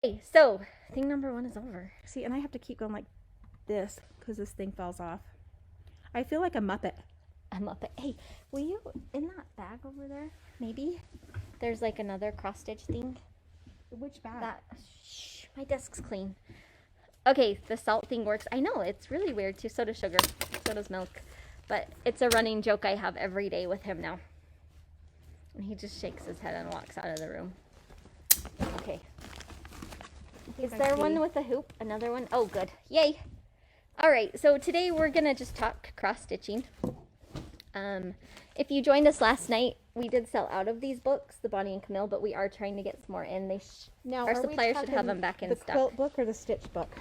Okay, so thing number 1 is over. See, and I have to keep going like this because this thing falls off. I feel like a Muppet. I'm up at, hey, will you, in that bag over there, maybe, there's like another cross-stitch thing. Which bag? That, shh, my desk's clean. Okay, the salt thing works. I know, it's really weird too. So does sugar, so does milk. But it's a running joke I have every day with him now. And he just shakes his head and walks out of the room. Okay. Is there one with a hoop? Another one? Oh, good. Yay. All right, so today we're going to just talk cross-stitching. If you joined us last night, we did sell out of these books, the Bonnie and Camille, but we are trying to get some more in. Now, our supplier should have them back in stock. The quilt book or the stitch book?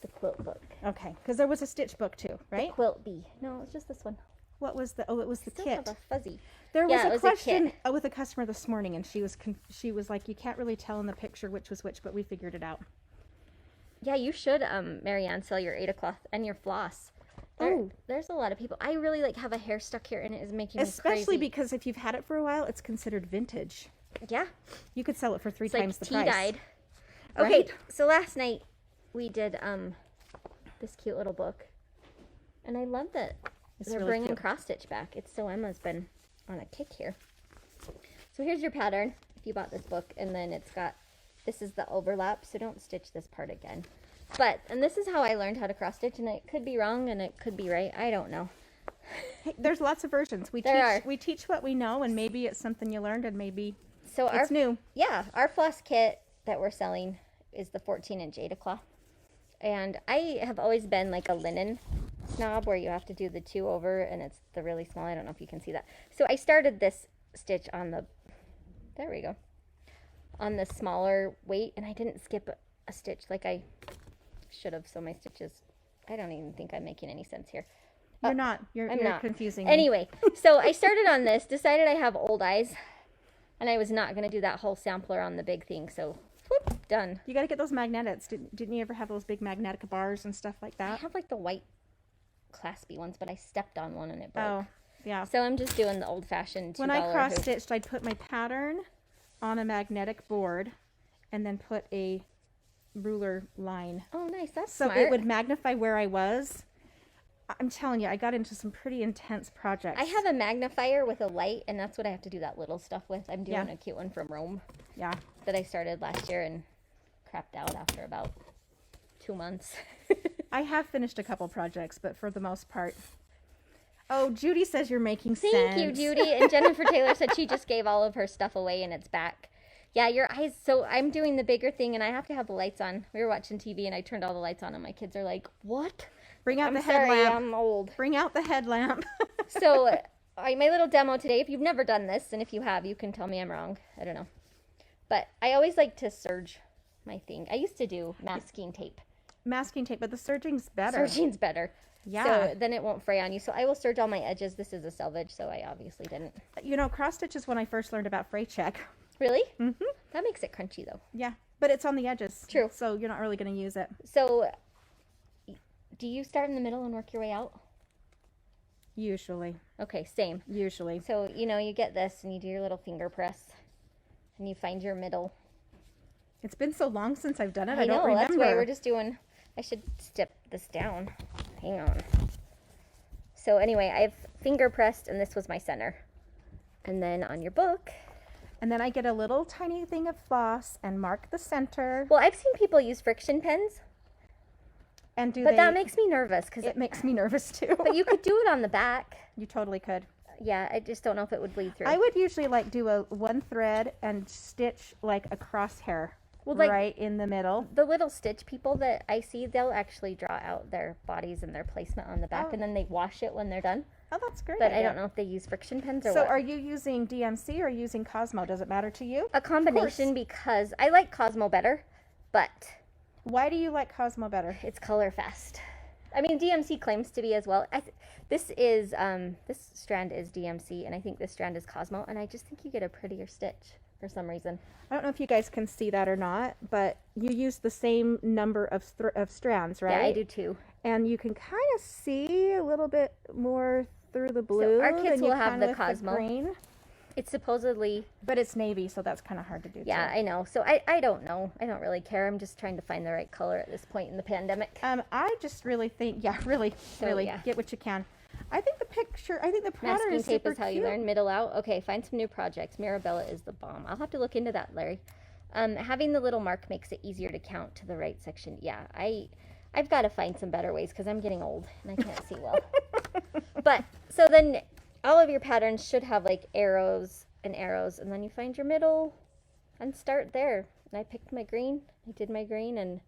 The quilt book. Okay, because there was a stitch book too, right? The quilt bee. No, it's just this one. What was the? Oh, it was the Still kit. have a fuzzy. There was Yeah, a question kit. with a customer this morning, and she was like, "You can't really tell in the picture which was which, but we figured it out." Yeah, you should, Marianne, sell your 8 o'cloth and your floss. There's a lot of people. I really have a hair stuck here, and it is making me crazy. Especially because if you've had it for a while, it's considered vintage. Yeah. You could sell it for 3 It's times the price. tea-dyed. Okay, Right? so last night we did this cute little book, and I love that they're really bringing cute. cross-stitch back. It's so Emma's been on a kick here. So here's your pattern if you bought this book, and then it's got, this is the overlap, so don't stitch this part again. And this is how I learned how to cross stitch, and it could be wrong and it could be right. I don't know. Hey, there's lots of versions. We teach what we know, and maybe it's something you learned, and maybe it's new. Yeah, our floss kit that we're selling is the 14-inch 8 o'cloth. And I have always been like a linen snob where you have to do the 2 over, and it's the really small. I don't know if you can see that. So I started this stitch on the, there we go, on the smaller weight, and I didn't skip a stitch like I should have. So my stitches, I don't even think I'm making any sense here. You're not. You're confusing me. Anyway, so I started on this, decided I have old eyes, and I was not going to do that whole sampler on the big thing. So, whoop, done. You got to get those magnetics. Didn't you ever have those big magnetic bars and stuff like I that? have like the white claspy ones, but I stepped on one and it broke. Oh, yeah. So I'm just doing the old-fashioned $2 When I cross hoop. stitched, I'd put my pattern on a magnetic board, and then put a ruler line. Oh, nice. That's So smart. it would magnify where I was. I'm telling you, I got into some pretty intense projects. I have a magnifier with a light, and that's what I have to do that little stuff with. I'm doing Yeah. a cute one from Rome Yeah. that I started last year and crapped out after about 2 months. I have finished a couple projects, but for the most part. Oh, Judy says you're making sense. Thank you, Judy. And Jennifer Taylor said she just gave all of her stuff away and it's back. Yeah, your eyes. So I'm doing the bigger thing, and I have to have the lights on. We were watching TV, and I turned all the lights on, and my kids are like, "What?" Bring out the Sorry, headlamp. I'm old. Bring out the headlamp. So my little demo today, if you've never done this, and if you have, you can tell me I'm wrong. I don't know. But I always like to serge my thing. I used to do masking tape. Masking tape, but the serging's better. Serging's better. Yeah. So then it won't fray on you. So I will serge all my edges. This is a selvage, so I obviously didn't. You know, cross stitch is when I first learned about fray check. Really? Mm-hmm. That makes it crunchy, though. Yeah, but it's on the edges. True. So you're not really going to use it. So do you start in the middle and work your way out? Usually. Okay, same. Usually. So, you get this, and you do your little finger press, and you find your middle. It's been so long since I've done it. I don't know, remember. that's why we're just doing, I should step this down. Hang on. So anyway, I've finger pressed, and this was my center. And then on your book. And then I get a little tiny thing of floss and mark the center. Well, I've seen people use friction pens, And but that makes me nervous. it makes me nervous too. But you could do it on the back. You totally could. Yeah, I just don't know if it would bleed through. I would usually do a one thread and stitch like a crosshair right in the middle. The little stitch people that I see, they'll actually draw out their bodies and their placement on the back, and then they wash it when they're done. Oh, that's great. But I don't know if they use friction pens or So what. are you using DMC or using Cosmo? Does it matter to you? A combination, because I like Cosmo better, but Why do you like Cosmo better? it's color fast. I mean, DMC claims to be as well. This strand is DMC, and I think this strand is Cosmo, and I just think you get a prettier stitch for some reason. I don't know if you guys can see that or not, but you use the same number of strands, right? Yeah, I do too. And you can kind of see a little bit more through the blue. So our kids than you will have can the with Cosmo. green. It's supposedly... But it's navy, so that's kind of hard to do, Yeah, too. I know. So I don't know. I don't really care. I'm just trying to find the right color at this point in the pandemic. I just really think, yeah, really, yeah. get what you can. I think the pattern Masking is tape super is how you cute. learn. Middle out. Okay, find some new projects. Mirabella is the bomb. I'll have to look into that, Larry. Having the little mark makes it easier to count to the right section. Yeah, I've got to find some better ways because I'm getting old and I can't see well. But, so then all of your patterns should have like arrows, and then you find your middle and start there. And I picked my green. I did my green and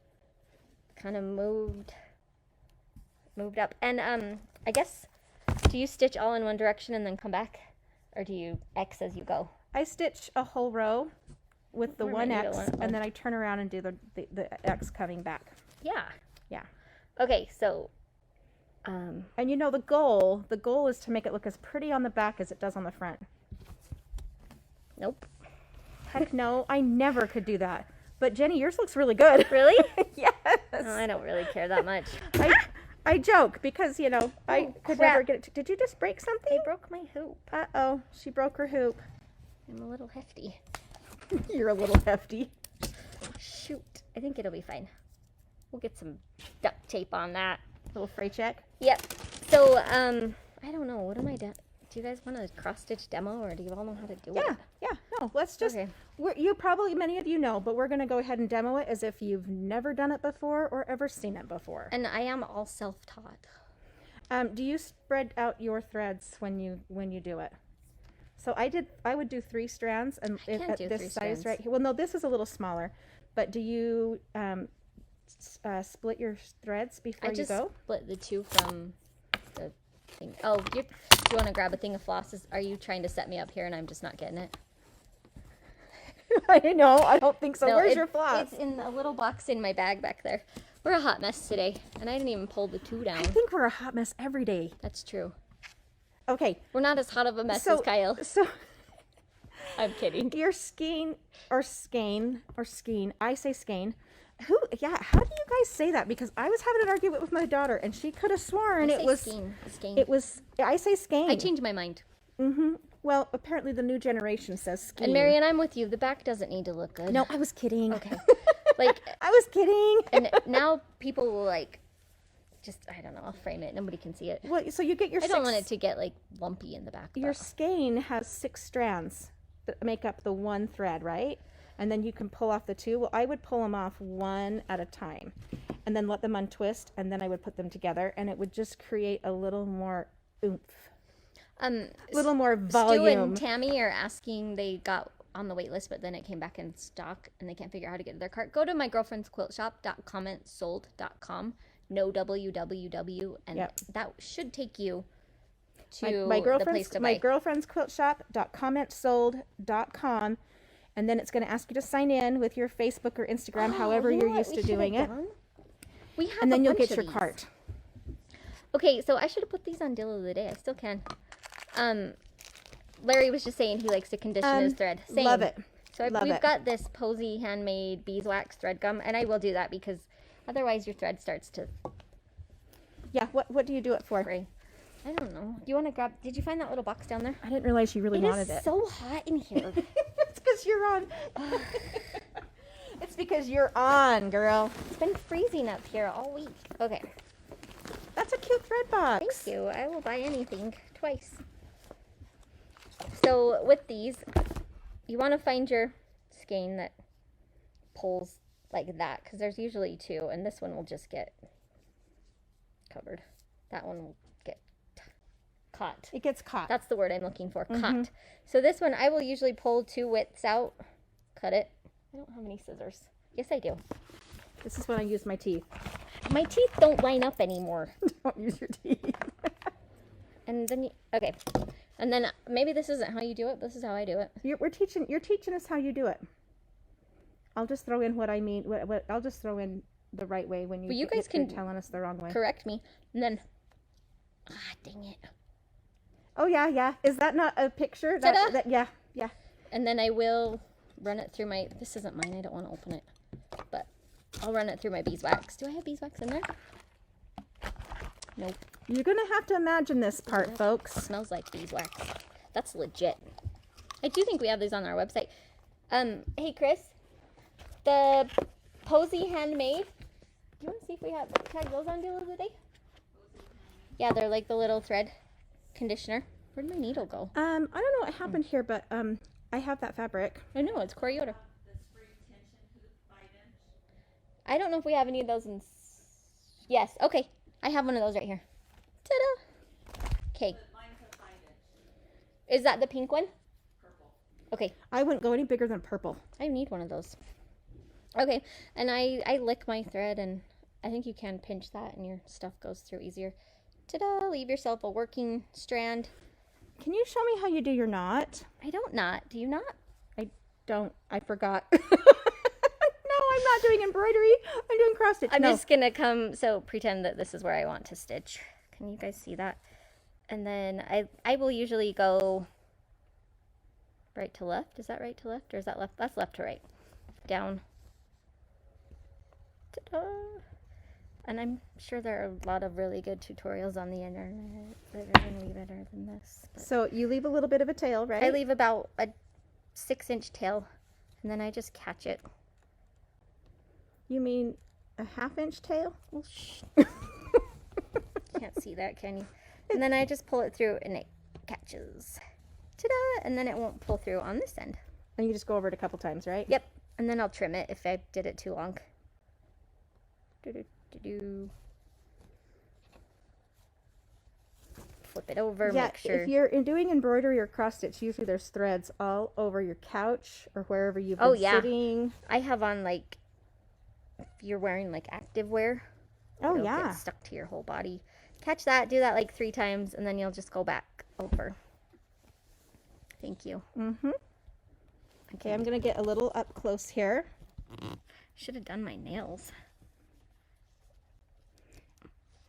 kind of moved up. And I guess, do you stitch all in one direction and then come back? Or do you X as you go? I stitch a whole row with the Or one maybe X, and then I turn around and do the X coming back. Yeah. Yeah. Okay, so... And you know the goal is to make it look as pretty on the back as it does on the front. Nope. Heck no, I never could do that. But Jenny, yours looks really good. Really? Yes. Oh, I don't really care that much. I joke because, you know, I could crap. never get it. Did you just break something? I broke my hoop. Uh-oh, she broke her hoop. I'm a little hefty. You're a little hefty. Shoot. I think it'll be fine. We'll get some duct tape on that. Little fray check. Yep. So, I don't know. What am I doing? Do you guys want a cross-stitch demo, or do you all know how to do it? Yeah. No, let's just, Okay. Many of you know, but we're going to go ahead and demo it as if you've never done it before or ever seen it before. And I am all self-taught. Do you spread out your threads when you do it? So I would do 3 strands and I can't at do this 3 size strands. right here. Well, no, this is a little smaller, but do you split your threads before I you just go? split the 2 from the thing. Oh, do you want to grab a thing of flosses? Are you trying to set me up here and I'm just not getting it? I know. I don't think so. No, Where's your floss? It's in a little box in my bag back there. We're a hot mess today, and I didn't even pull the 2 down. I think we're a hot mess every day. That's true. Okay. We're not as hot of a mess as Kyle. So I'm kidding. your skein. I say skein. How do you guys say that? Because I was having an argument with my daughter, and she could have sworn I it say was skein. Skein. it was. I say skein. I changed my mind. Mm-hmm. Well, apparently the new generation says skein. And Marianne, I'm with you. The back doesn't need to look good. No, I was kidding. Okay. Like, I was kidding. and now people will like, I don't know. I'll frame it. Nobody can see it. Well, so you get your. I don't want it to get like lumpy in the back. Your though. skein has 6 strands that make up the 1 thread, right? And then you can pull off the 2. Well, I would pull them off 1 at a time, and then let them untwist, and then I would put them together, and it would just create a little more oomph. A little more volume. Stu and Tammy are asking. They got on the wait list, but then it came back in stock, and they can't figure out how to get to their cart. Go to mygirlfriendsquiltshop.commentsold.com. No www, and that should take you to my the place to buy. mygirlfriendsquiltshop.commentsold.com, and then it's going to ask you to sign in with your Facebook or Instagram, however you know you're what used we to doing it. done? We have, And then a you'll bunch get of your these. cart. Okay, so I should have put these on deal of the day. I still can. Larry was just saying he likes to condition his thread. Same. Love it. So we've got this Posy handmade beeswax thread gum, and I will do that because otherwise your thread starts to Yeah, what do you do it for? fray. I don't know. Do you want to grab? Did you find that little box down there? I didn't realize you really wanted It it. is so hot in here. It's because you're on. It's because you're on, girl. It's been freezing up here all week. Okay. That's a cute thread box. Thank you. I will buy anything twice. So with these, you want to find your skein that pulls like that, because there's usually 2, and this one will just get covered. That one will get caught. It gets caught. That's the word I'm looking for, caught. So this one, I will usually pull 2 widths out, cut it. I don't have any scissors. Yes, I do. This is when I use my teeth. My teeth don't line up anymore. Don't use your teeth. And then, okay. And then maybe this isn't how you do it, but this is how I do it. You're teaching us how you do it. I'll just throw in what I mean. I'll just throw in the right way when Well, you guys you're can telling us the wrong way. Correct me. And then, dang it. Oh yeah. Is that not a picture? Ta-da! Yeah. And then I will run it through my, this isn't mine, I don't want to open it. But I'll run it through my beeswax. Do I have beeswax in there? Nope. You're gonna have to imagine this part, folks. It smells like beeswax. That's legit. I do think we have these on our website. Hey, Kris, the Posy Handmade. Do you want to see if we have tag those on deal of the day? Yeah, they're like the little thread conditioner. Where'd my needle go? I don't know what happened here, but I have that fabric. I know, it's Coriota. I don't know if we have any of those in... Yes, okay. I have one of those right here. Ta-da! Okay. Is that the pink one? Purple. Okay. I wouldn't go any bigger than purple. I need one of those. Okay, and I lick my thread, and I think you can pinch that and your stuff goes through easier. Ta-da! Leave yourself a working strand. Can you show me how you do your knot? I don't knot. Do you knot? I don't. I forgot. No, I'm not doing embroidery. I'm doing cross stitch. I'm just going to pretend that this is where I want to stitch. Can you guys see that? And then I will usually go right to left. Is that right to left or is that left? That's left to right. Down. Ta-da! And I'm sure there are a lot of really good tutorials on the internet that are going to be better than this. But so you leave a little bit of a tail, right? I leave about a 6-inch tail, and then I just catch it. You mean a 1/2-inch tail? Well, can't see that, can you? And then I just pull it through, and it catches. Ta-da! And then it won't pull through on this end. And you just go over it a couple times, right? Yep. And then I'll trim it if I did it too long. Flip it over, Yeah, make sure. if you're doing embroidery or cross stitch, usually there's threads all over your couch or wherever you've been sitting. I have on, like, if you're wearing, like, active wear. Oh, it'll yeah. get stuck to your whole body. Catch that, do that, like, 3 times, and then you'll just go back over. Thank you. Mm-hmm. Okay, I'm going to get a little up close here. Should have done my nails.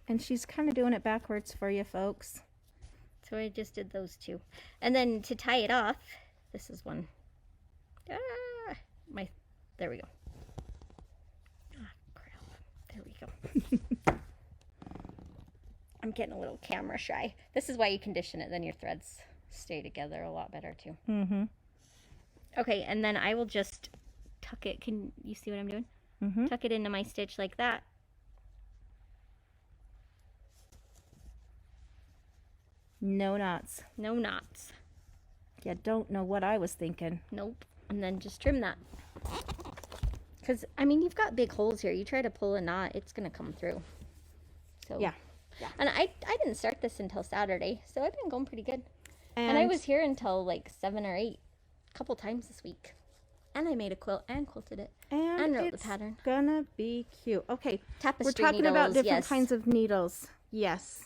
And she's kind of doing it backwards for you, folks. So I just did those 2. And then to tie it off, this is one. There we go. Ah, crap. There we go. I'm getting a little camera shy. This is why you condition it, then your threads stay together a lot better too. Mm-hmm. Okay, and then I will just tuck it. Can you see what I'm doing? Mm-hmm. Tuck it into my stitch like that. No knots. No knots. You don't know what I was thinking. Nope. And then just trim that. Because, I mean, you've got big holes here. You try to pull a knot, it's going to come through. So Yeah. And I didn't start this until Saturday, so I've been going pretty good. And I was here until like 7 or 8, a couple times this week. And I made a quilt and quilted it. And wrote the pattern. Gonna be cute. Okay. Tapestry We're talking needles, about different yes. kinds of needles. Yes.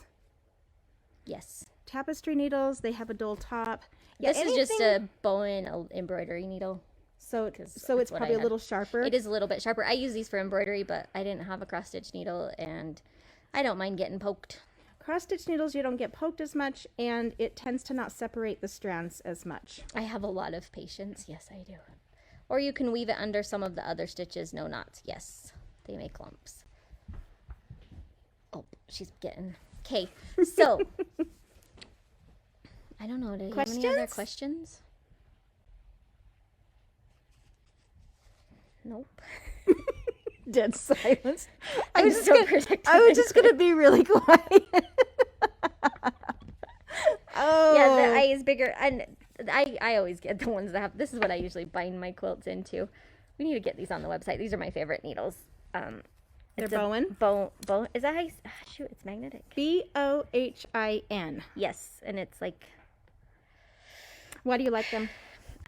Yes. Tapestry needles, they have a dull top. Yeah, This is just a Bowen embroidery needle. So that's it's what probably I a had. little sharper. It is a little bit sharper. I use these for embroidery, but I didn't have a cross stitch needle, and I don't mind getting poked. Cross stitch needles, you don't get poked as much, and it tends to not separate the strands as much. I have a lot of patience. Yes, I do. Or you can weave it under some of the other stitches. No knots. Yes, they make lumps. Oh, she's getting... Okay, so... I don't know. Do you have any other questions? Nope. Dead silence. I I'm was so just protective. I was just gonna be really quiet. Oh. Yeah, the eye is bigger, and I always get the ones that have. This is what I usually bind my quilts into. We need to get these on the website. These are my favorite needles. They're Bowen. Bowen. Is that how you, shoot? It's magnetic. Bohin. Yes, and it's like. Why do you like them?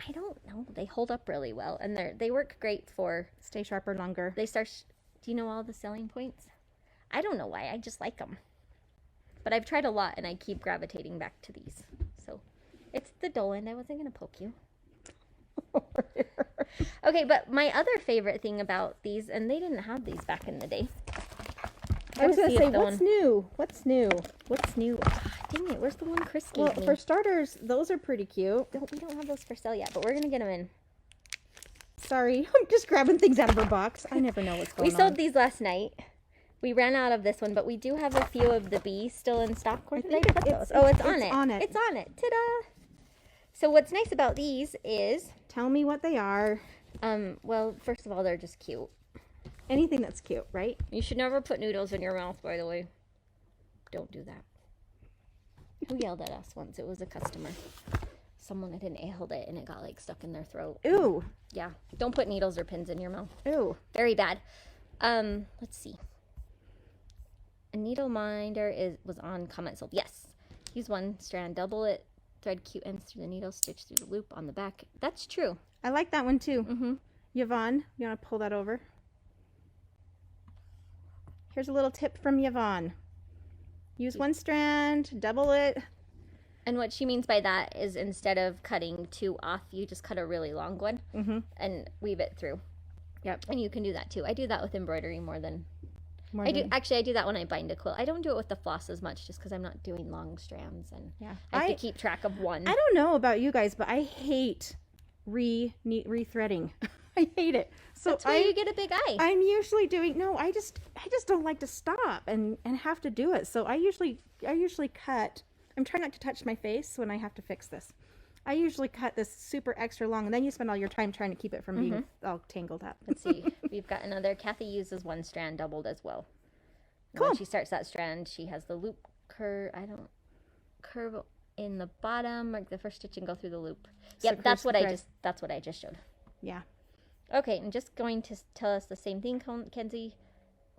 I don't know. They hold up really well, and they work great for. Stay sharper longer. They start. Do you know all the selling points? I don't know why. I just like them. But I've tried a lot, and I keep gravitating back to these. So, it's the dull end. I wasn't going to poke you. Okay, but my other favorite thing about these, and they didn't have these back in the day. I was going to say, what's new? What's new? What's new? Ah, dang it, where's the one Kris gave me? Well, for starters, those are pretty cute. We don't have those for sale yet, but we're going to get them in. Sorry, I'm just grabbing things out of her box. I never know what's going on. We sold these last night. We ran out of this one, but we do have a few of the bees still in stock. Where did I put those? Oh, it's on it. on it. It's on it. Ta-da! So what's nice about these is, Tell me what they are. well, first of all, they're just cute. Anything that's cute, right? You should never put noodles in your mouth, by the way. Don't do that. Who yelled at us once? It was a customer. Someone had inhaled it and it got like stuck in their throat. Ooh. Yeah. Don't put needles or pins in your mouth. Ooh. Very bad. Let's see. A needle minder was on comment sold. Yes. Use one strand, double it, thread cute ends through the needle, stitch through the loop on the back. That's true. I like that one too. Mm-hmm. Yvonne, you want to pull that over? Here's a little tip from Yvonne. Use one strand, double it. And what she means by that is instead of cutting two off, you just cut a really long one and weave it through. Yep. And you can do that too. I do that with embroidery more than I do that when I bind a quilt. I don't do it with the floss as much just because I'm not doing long strands and I have to keep track of one. I don't know about you guys, but I hate rethreading. I hate it. So that's why you get a big eye. I'm usually doing I just don't like to stop and have to do it. So I usually cut. I'm trying not to touch my face when I have to fix this. I usually cut this super extra long, and then you spend all your time trying to keep it from being all tangled up. Let's see. We've got another. Kathy uses one strand doubled as well. And Cool. when she starts that strand, she has the loop curve. Curve in the bottom, like the first stitch, and go through the loop. Yep, that's what I just showed. Yeah. Okay, I'm just going to tell us the same thing, Kenzie.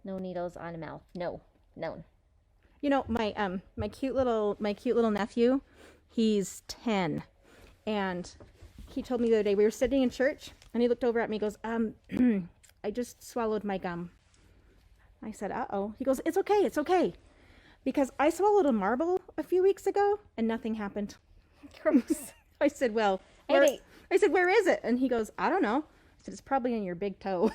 No needles on a mouth. No. You know, my cute little nephew, he's 10, and he told me the other day, we were sitting in church, and he looked over at me, goes, I just swallowed my gum. I said, uh-oh. He goes, it's okay, because I swallowed a marble a few weeks ago, and nothing happened. Gross. I said, well, where is it? And he goes, I don't know. I said, it's probably in your big toe.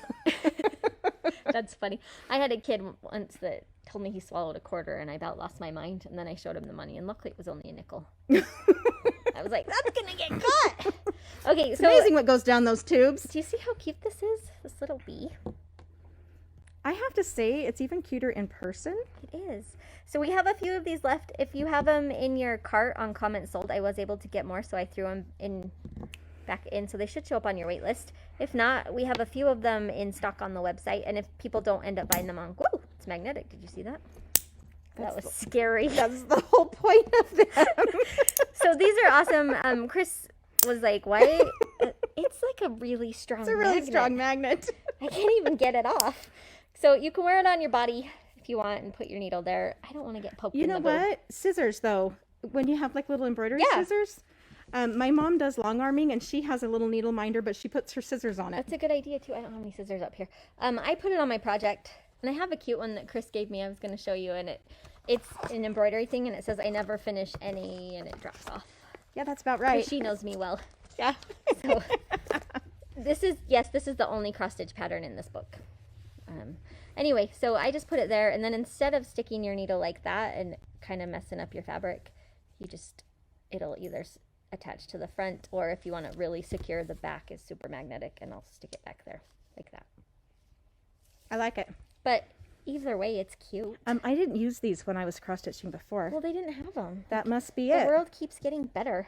That's funny. I had a kid once that told me he swallowed a quarter, and I about lost my mind. And then I showed him the money, and luckily it was only a nickel. I was like, "That's gonna get caught." Okay, it's amazing what goes down those tubes. Do you see how cute this is? This little bee. I have to say, it's even cuter in person. It is. So we have a few of these left. If you have them in your cart on comment sold, I was able to get more, so I threw them back in, so they should show up on your wait list. If not, we have a few of them in stock on the website, and if people don't end up buying them on, whoa, it's magnetic. Did you see that? That was scary. That's the whole point of them. So these are awesome. Kris was like, why? It's like a really strong magnet. It's a really strong magnet. I can't even get it off. So you can wear it on your body if you want and put your needle there. I don't want to get poked in the boob. You know what? Scissors, though. When you have like little embroidery scissors. My mom does long arming, and she has a little needle minder, but she puts her scissors on it. That's a good idea, too. I don't have any scissors up here. I put it on my project, and I have a cute one that Kris gave me. I was going to show you, and it's an embroidery thing, and it says, I never finish any, and it drops off. Yeah, that's about right. She knows me well. Yeah. So, this is the only cross-stitch pattern in this book. Anyway, so I just put it there, and then instead of sticking your needle like that and kind of messing up your fabric, it'll either attach to the front, or if you want to really secure, the back is super magnetic, and I'll stick it back there like that. I like it. But either way, it's cute. I didn't use these when I was cross-stitching before. Well, they didn't have them. That must be it. The world keeps getting better.